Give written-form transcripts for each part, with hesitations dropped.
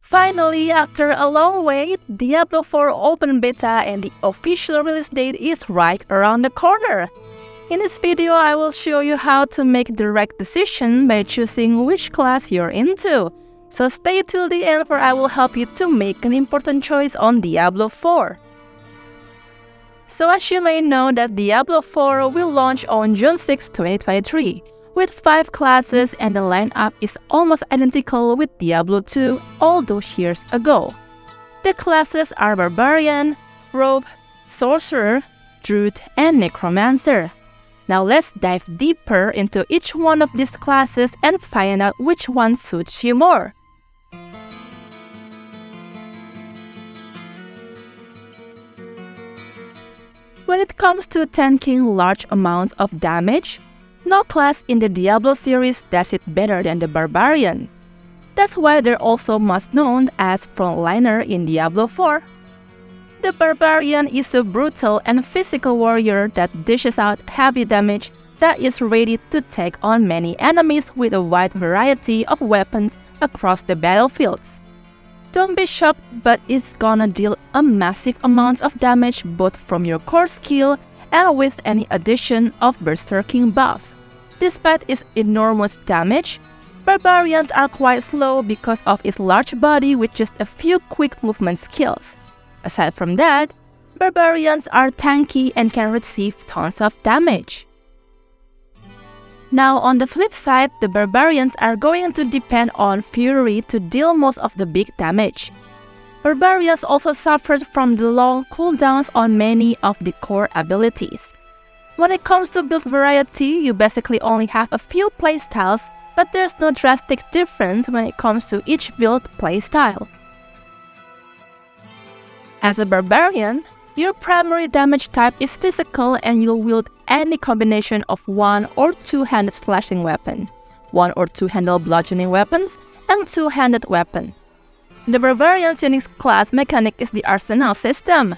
Finally, after a long wait, Diablo 4 Open Beta and the official release date is right around the corner. In this video, I will show you how to make the right decision by choosing which class you're into. So stay till the end for I will help you to make an important choice on Diablo 4. So as you may know that Diablo 4 will launch on June 6, 2023. With 5 classes and the lineup is almost identical with Diablo 2 all those years ago. The classes are Barbarian, Rogue, Sorcerer, Druid, and Necromancer. Now let's dive deeper into each one of these classes and find out which one suits you more. When it comes to tanking large amounts of damage, no class in the Diablo series does it better than the Barbarian. That's why they're also most known as frontliner in Diablo 4. The Barbarian is a brutal and physical warrior that dishes out heavy damage that is ready to take on many enemies with a wide variety of weapons across the battlefields. Don't be shocked, but it's gonna deal a massive amount of damage both from your core skill and with any addition of Berserking buff. Despite its enormous damage, Barbarians are quite slow because of its large body with just a few quick movement skills. Aside from that, Barbarians are tanky and can receive tons of damage. Now on the flip side, the Barbarians are going to depend on Fury to deal most of the big damage. Barbarians also suffered from the long cooldowns on many of the core abilities. When it comes to build variety, you basically only have a few playstyles, but there's no drastic difference when it comes to each build playstyle. As a Barbarian, your primary damage type is physical and you'll wield any combination of one or two-handed slashing weapon, one or two-handed bludgeoning weapons, and two-handed weapon. The Barbarian's unique class mechanic is the Arsenal system.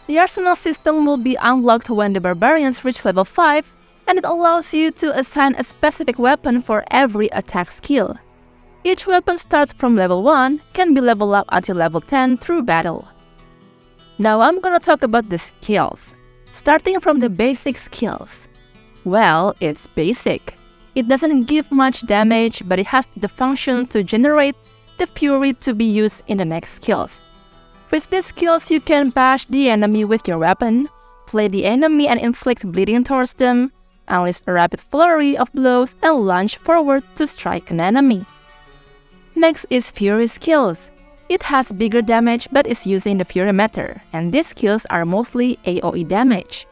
The Arsenal system will be unlocked when the Barbarians reach level 5, and it allows you to assign a specific weapon for every attack skill. Each weapon starts from level 1, can be leveled up until level 10 through battle. Now I'm gonna talk about the skills. Starting from the basic skills. Well, it's basic. It doesn't give much damage, but it has the function to generate the fury to be used in the next skills. With these skills, you can bash the enemy with your weapon, play the enemy and inflict bleeding towards them, unleash a rapid flurry of blows, and launch forward to strike an enemy. Next is Fury skills. It has bigger damage but is using the Fury meter, and these skills are mostly AoE damage.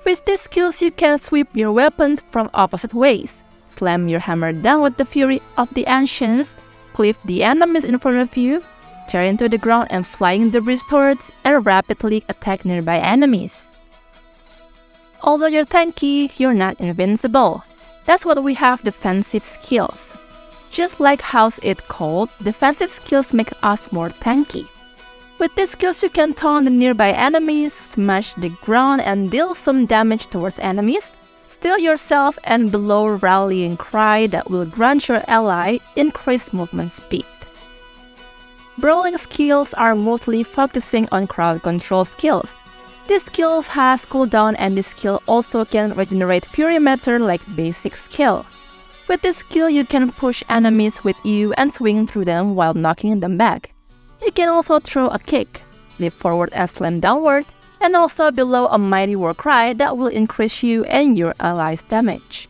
With these skills, you can sweep your weapons from opposite ways, slam your hammer down with the Fury of the Ancients, cleave the enemies in front of you, tear into the ground and flying debris towards, and rapidly attack nearby enemies. Although you're tanky, you're not invincible. That's what we have defensive skills. Just like how's it called, defensive skills make us more tanky. With these skills, you can taunt the nearby enemies, smash the ground and deal some damage towards enemies, steal yourself and blow rallying cry that will grant your ally increased movement speed. Brawling skills are mostly focusing on crowd control skills. This skill has cooldown and this skill also can regenerate Fury meter like basic skill. With this skill, you can push enemies with you and swing through them while knocking them back. You can also throw a kick, leap forward and slam downward, and also below a mighty war cry that will increase you and your allies' damage.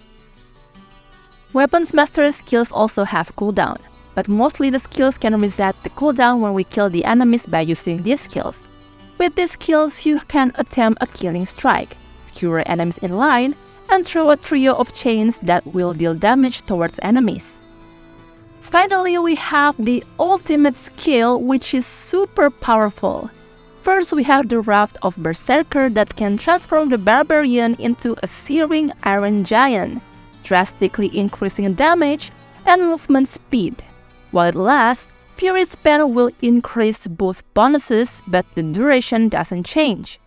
Weapons mastery skills also have cooldown, but mostly the skills can reset the cooldown when we kill the enemies by using these skills. With these skills, you can attempt a killing strike, skewer enemies in line, and throw a trio of chains that will deal damage towards enemies. Finally, we have the ultimate skill, which is super powerful. First, we have the Raft of Berserker that can transform the Barbarian into a searing iron giant, drastically increasing damage and movement speed. While it lasts, Fury spell will increase both bonuses, but the duration doesn't change.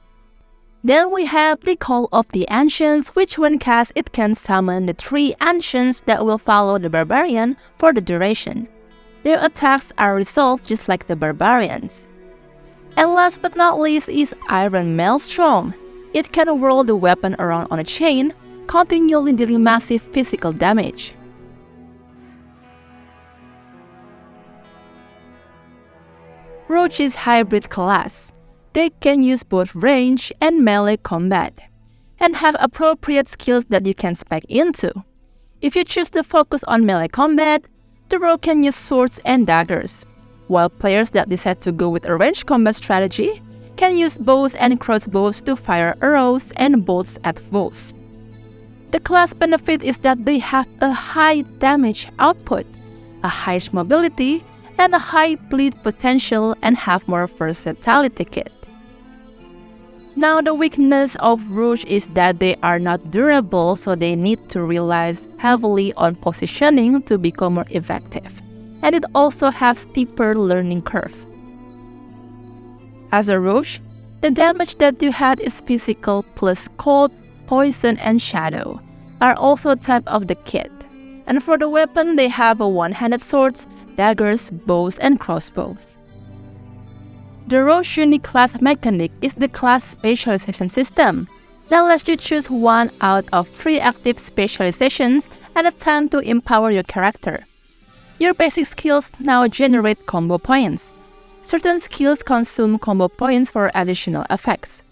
Then we have the Call of the Ancients, which when cast it can summon the 3 Ancients that will follow the Barbarian for the duration. Their attacks are resolved just like the Barbarians. And last but not least is Iron Maelstrom. It can whirl the weapon around on a chain, continually dealing massive physical damage. Roach is hybrid class. They can use both range and melee combat, and have appropriate skills that you can spec into. If you choose to focus on melee combat, the rogue can use swords and daggers, while players that decide to go with a ranged combat strategy can use bows and crossbows to fire arrows and bolts at foes. The class benefit is that they have a high damage output, a high mobility, and a high bleed potential and have more versatility kit. Now the weakness of Roach is that they are not durable, so they need to rely heavily on positioning to become more effective, and it also has steeper learning curve. As a Roach, the damage that you had is physical plus cold, poison, and shadow are also a type of the kit. And for the weapon, they have a one-handed swords, daggers, bows, and crossbows. The Roach unique class mechanic is the class specialization system that lets you choose one out of 3 active specializations at a time to empower your character. Your basic skills now generate combo points. Certain skills consume combo points for additional effects.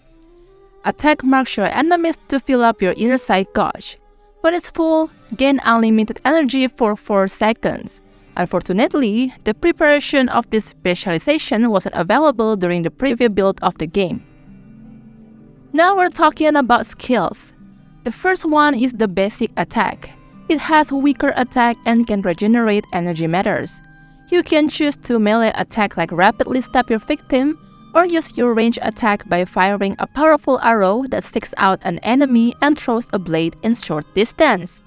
Attack marks your enemies to fill up your inner sight gauge. When it's full, gain unlimited energy for 4 seconds. Unfortunately, the preparation of this specialization wasn't available during the preview build of the game. Now we're talking about skills. The first one is the basic attack. It has weaker attack and can regenerate energy matters. You can choose to melee attack like rapidly stab your victim, or use your range attack by firing a powerful arrow that sticks out an enemy and throws a blade in short distance.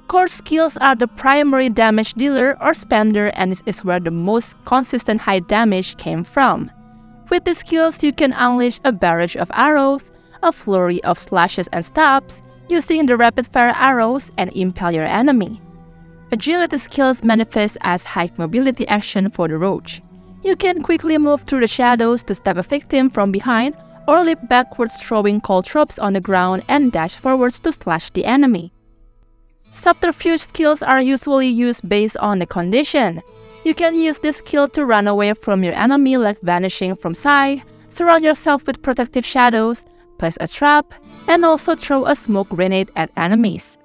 Core skills are the primary damage dealer or spender, and this is where the most consistent high damage came from. With these skills, you can unleash a barrage of arrows, a flurry of slashes and stabs, using the rapid-fire arrows and impale your enemy. Agility skills manifest as high mobility action for the Roach. You can quickly move through the shadows to stab a victim from behind, or leap backwards throwing cold tropes on the ground and dash forwards to slash the enemy. Subterfuge skills are usually used based on the condition. You can use this skill to run away from your enemy like vanishing from sight, surround yourself with protective shadows, place a trap, and also throw a smoke grenade at enemies.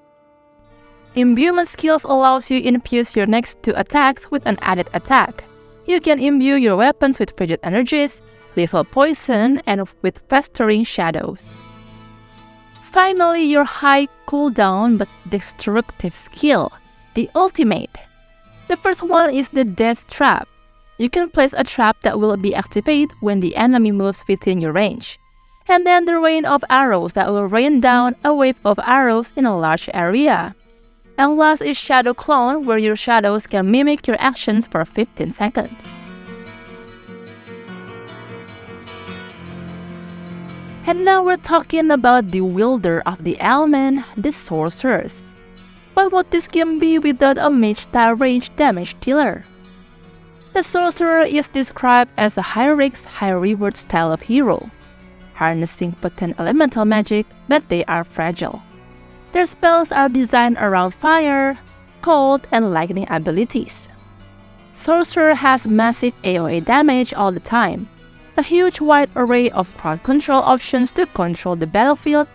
Imbuement skills allows you to infuse your next 2 attacks with an added attack. You can imbue your weapons with frigid energies, lethal poison, and with festering shadows. Finally, your high cooldown but destructive skill, the ultimate. The first one is the Death Trap. You can place a trap that will be activated when the enemy moves within your range. And then the rain of arrows that will rain down a wave of arrows in a large area. And last is Shadow Clone, where your shadows can mimic your actions for 15 seconds. And now we're talking about the wielder of the element, the Sorcerers. What would this game be without a mage-style range damage dealer? The Sorcerer is described as a high-risk, high-reward style of hero, harnessing potent elemental magic, but they are fragile. Their spells are designed around fire, cold, and lightning abilities. Sorcerer has massive AoE damage all the time, a huge wide array of crowd control options to control the battlefield,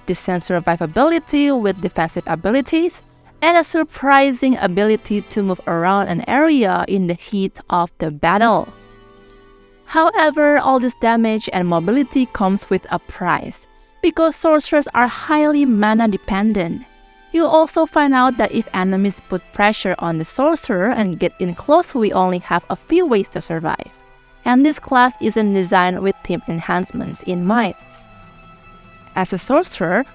decent survivability with defensive abilities, and a surprising ability to move around an area in the heat of the battle. However, all this damage and mobility comes with a price, because sorcerers are highly mana dependent. You'll also find out that if enemies put pressure on the sorcerer and get in close, we only have a few ways to survive. And this class isn't designed with team enhancements in mind. As a sorcerer,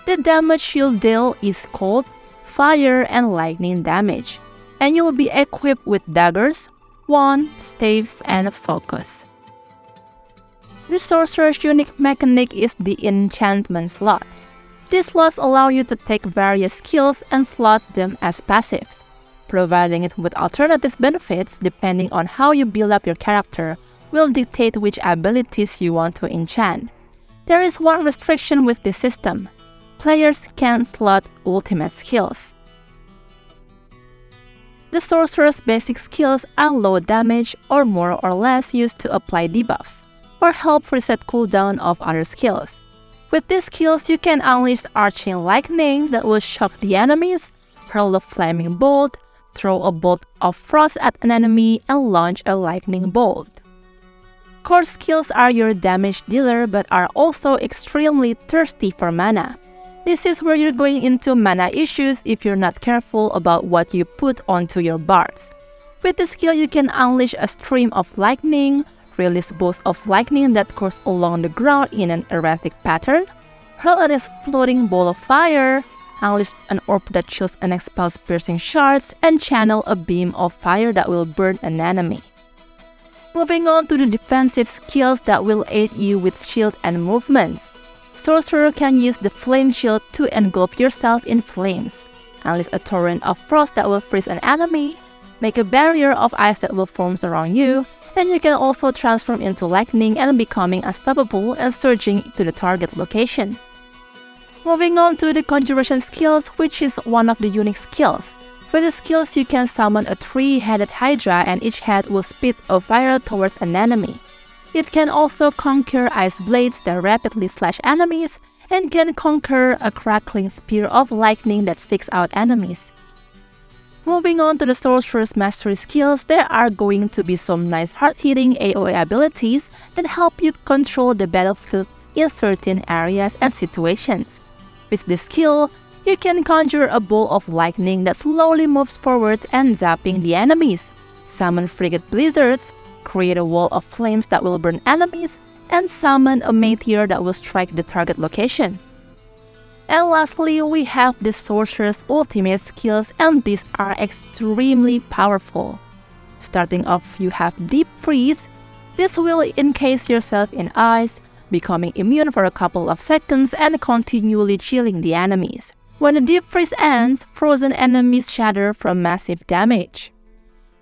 the damage you'll deal is cold, fire, and lightning damage, and you will be equipped with daggers, wand, staves, and focus. The sorcerer's unique mechanic is the enchantment slots. These slots allow you to take various skills and slot them as passives. Providing it with alternative benefits depending on how you build up your character will dictate which abilities you want to enchant. There is one restriction with this system. Players can slot ultimate skills. The Sorcerer's basic skills are low damage or more or less used to apply debuffs, or help reset cooldown of other skills. With these skills, you can unleash Arching Lightning that will shock the enemies, hurl a Flaming Bolt, throw a bolt of frost at an enemy, and launch a lightning bolt. Core skills are your damage dealer but are also extremely thirsty for mana. This is where you're going into mana issues if you're not careful about what you put onto your bards. With this skill, you can unleash a stream of lightning, release bolts of lightning that course along the ground in an erratic pattern, hurl an exploding ball of fire, unleash an orb that chills and expels piercing shards, and channel a beam of fire that will burn an enemy. Moving on to the defensive skills that will aid you with shield and movements. Sorcerer can use the Flame Shield to engulf yourself in flames, unleash a torrent of frost that will freeze an enemy, make a barrier of ice that will form around you, and you can also transform into lightning and becoming unstoppable and surging to the target location. Moving on to the Conjuration skills, which is one of the unique skills. With the skills, you can summon a 3-headed Hydra and each head will spit a fire towards an enemy. It can also conquer ice blades that rapidly slash enemies and can conquer a crackling spear of lightning that sticks out enemies. Moving on to the Sorcerer's Mastery skills, there are going to be some nice hard-hitting AoE abilities that help you control the battlefield in certain areas and situations. With this skill, you can conjure a ball of lightning that slowly moves forward and zapping the enemies, summon frigate blizzards, create a wall of flames that will burn enemies, and summon a meteor that will strike the target location. And lastly, we have the Sorcerer's ultimate skills, and these are extremely powerful. Starting off, you have Deep Freeze. This will encase yourself in ice, becoming immune for a couple of seconds and continually chilling the enemies. When the Deep Freeze ends, frozen enemies shatter from massive damage.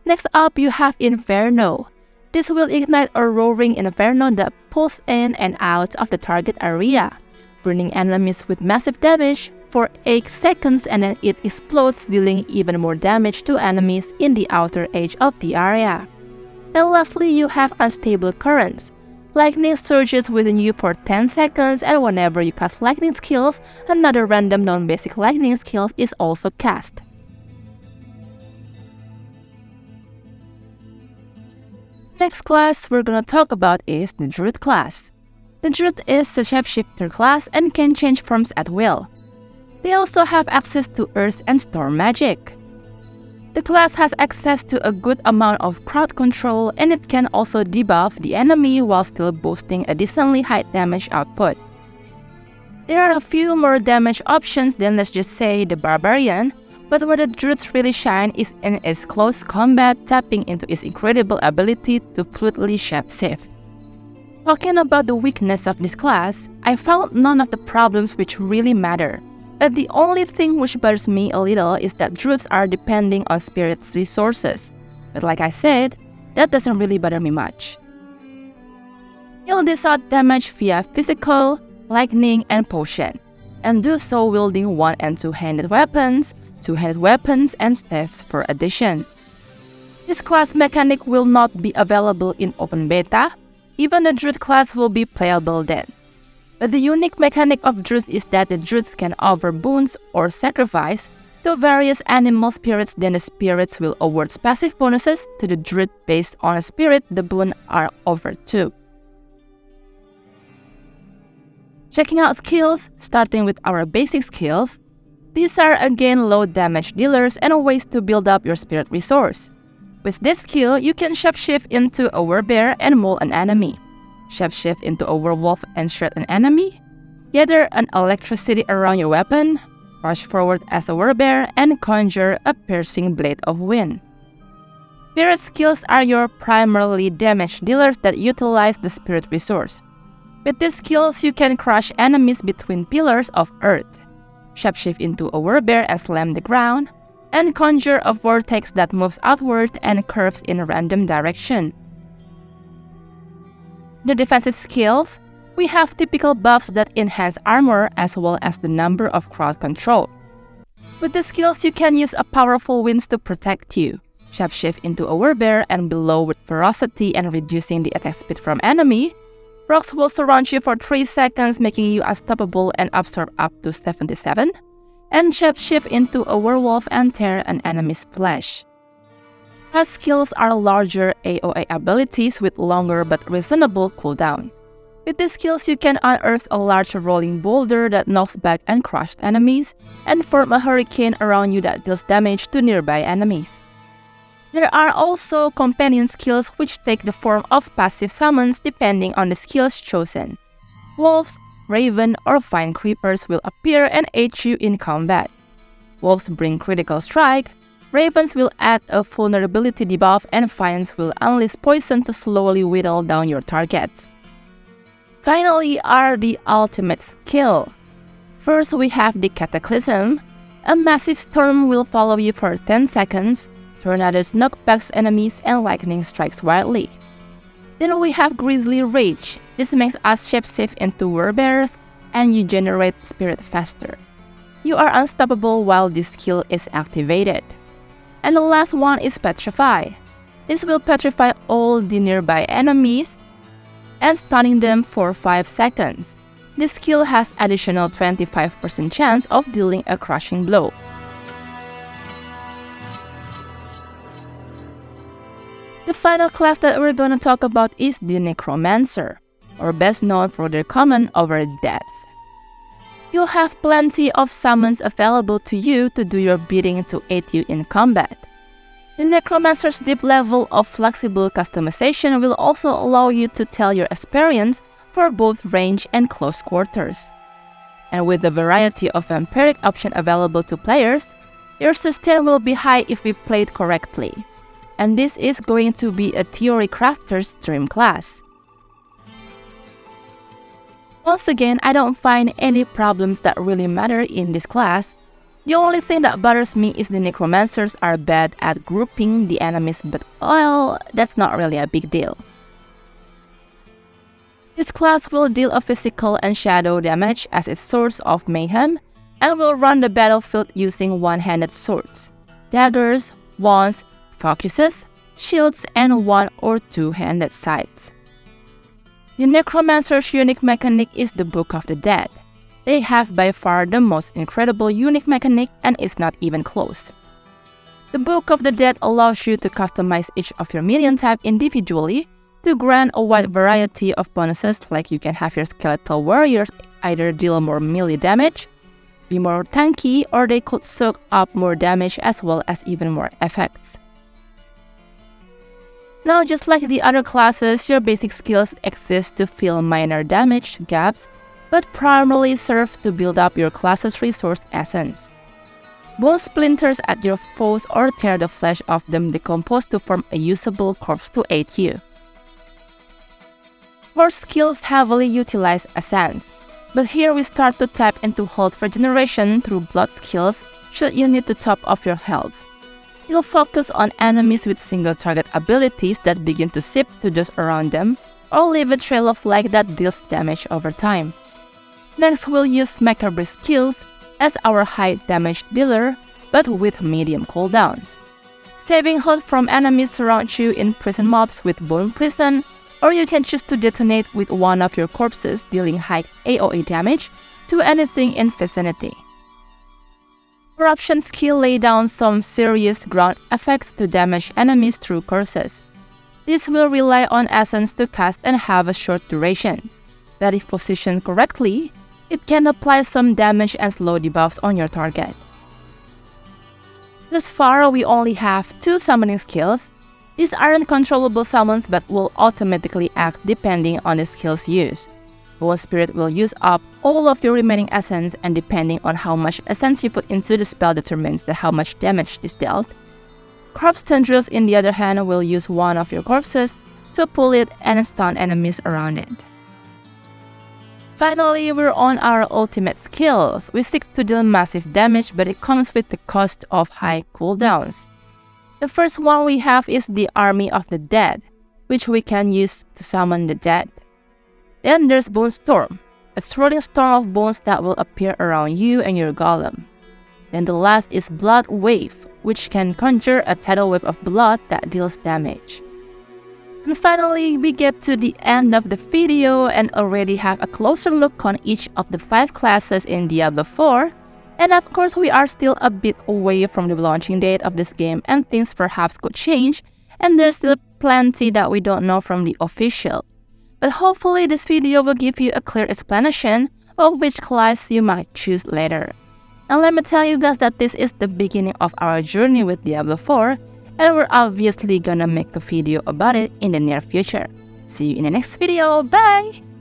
Next up, you have Inferno. This will ignite a roaring inferno that pulls in and out of the target area, burning enemies with massive damage for 8 seconds, and then it explodes, dealing even more damage to enemies in the outer edge of the area. And lastly, you have Unstable Currents. Lightning surges within you for 10 seconds, and whenever you cast lightning skills, another random non-basic lightning skill is also cast. Next class we're gonna talk about is the Druid class. The Druid is a shapeshifter class and can change forms at will. They also have access to earth and storm magic. The class has access to a good amount of crowd control, and it can also debuff the enemy while still boasting a decently high damage output. There are a few more damage options than, let's just say, the Barbarian, but where the Druids really shine is in its close combat, tapping into its incredible ability to fluidly shapeshift. Talking about the weakness of this class, I found none of the problems which really matter. The only thing which bothers me a little is that Druids are depending on Spirit's resources, but like I said, that doesn't really bother me much. Heal this out damage via physical, lightning, and potion, and do so wielding 1- and 2-handed weapons, 2-handed weapons, and staffs for addition. This class mechanic will not be available in open beta. Even the Druid class will be playable then. But the unique mechanic of Druids is that the Druids can offer boons or sacrifice to various animal spirits, then the spirits will award passive bonuses to the Druid based on a spirit the boon are offered to. Checking out skills, starting with our basic skills. These are again low damage dealers and ways to build up your spirit resource. With this skill, you can shapeshift into a werebear and maul an enemy, shapeshift into a werewolf and shred an enemy, gather an electricity around your weapon, rush forward as a werebear, and conjure a piercing blade of wind. Spirit skills are your primarily damage dealers that utilize the spirit resource. With these skills, you can crush enemies between pillars of earth, shapeshift into a werebear and slam the ground, and conjure a vortex that moves outward and curves in a random direction. The defensive skills, we have typical buffs that enhance armor as well as the number of crowd control. With the skills, you can use a powerful winds to protect you, shapeshift into a werebear and blow with ferocity and reducing the attack speed from enemy. Rocks will surround you for 3 seconds, making you unstoppable and absorb up to 77. And shapeshift into a werewolf and tear an enemy's flesh. Past skills are larger AoE abilities with longer but reasonable cooldown. With these skills, you can unearth a large rolling boulder that knocks back and crushed enemies, and form a hurricane around you that deals damage to nearby enemies. There are also companion skills which take the form of passive summons depending on the skills chosen. Wolves, Raven, or Vine Creepers will appear and aid you in combat. Wolves bring critical strike, Ravens will add a vulnerability debuff, and Vines will unleash poison to slowly whittle down your targets. Finally are the ultimate skill. First we have the Cataclysm. A massive storm will follow you for 10 seconds, tornadoes knock back enemies and lightning strikes wildly. Then we have Grizzly Rage. This makes us shapeshift into werebears and you generate spirit faster. You are unstoppable while this skill is activated. And the last one is Petrify. This will petrify all the nearby enemies and stunning them for 5 seconds. This skill has additional 25% chance of dealing a crushing blow. The final class that we're gonna talk about is the Necromancer, or best known for their command over death. You'll have plenty of summons available to you to do your bidding to aid you in combat. The Necromancer's deep level of flexible customization will also allow you to tell your experience for both range and close quarters. And with the variety of vampiric options available to players, your sustain will be high if we played correctly. And this is going to be a theory crafter's dream class. Once again, I don't find any problems that really matter in this class. The only thing that bothers me is the Necromancers are bad at grouping the enemies, but well, that's not really a big deal. This class will deal a physical and shadow damage as its source of mayhem, and will run the battlefield using one-handed swords, daggers, wands, focuses, shields, and one- or two-handed scythes. The Necromancer's unique mechanic is the Book of the Dead. They have by far the most incredible unique mechanic and it's not even close. The Book of the Dead allows you to customize each of your minion type individually to grant a wide variety of bonuses, like you can have your skeletal warriors either deal more melee damage, be more tanky, or they could soak up more damage as well as even more effects. Now, just like the other classes, your basic skills exist to fill minor damage gaps, but primarily serve to build up your class's resource essence. Bone splinters at your foes or tear the flesh of them decompose to form a usable corpse to aid you. Core skills heavily utilize Essence, but here we start to tap into health regeneration through blood skills should you need to top off your health. You'll focus on enemies with single target abilities that begin to sip to those around them, or leave a trail of light that deals damage over time. Next, we'll use Macabre skills as our high damage dealer, but with medium cooldowns. Saving health from enemies surround you in prison mobs with Bone Prison, or you can choose to detonate with one of your corpses dealing high AoE damage to anything in vicinity. Corruption skill lay down some serious ground effects to damage enemies through curses. This will rely on essence to cast and have a short duration, but if positioned correctly, it can apply some damage and slow debuffs on your target. Thus far, we only have 2 summoning skills. These aren't controllable summons but will automatically act depending on the skills used. Bone Spirit will use up all of your remaining essence, and depending on how much essence you put into the spell determines how much damage is dealt. Corpse Tendrils, in the other hand, will use one of your corpses to pull it and stun enemies around it. Finally, we're on our ultimate skills. We seek to deal massive damage, but it comes with the cost of high cooldowns. The first one we have is the Army of the Dead, which we can use to summon the dead. Then there's Bone Storm, a swirling storm of bones that will appear around you and your golem. Then the last is Blood Wave, which can conjure a tidal wave of blood that deals damage. And finally, we get to the end of the video and already have a closer look on each of the 5 classes in Diablo 4. And of course, we are still a bit away from the launching date of this game and things perhaps could change, and there's still plenty that we don't know from the official. But hopefully this video will give you a clear explanation of which class you might choose later. And let me tell you guys that this is the beginning of our journey with Diablo 4, and we're obviously gonna make a video about it in the near future. See you in the next video, bye!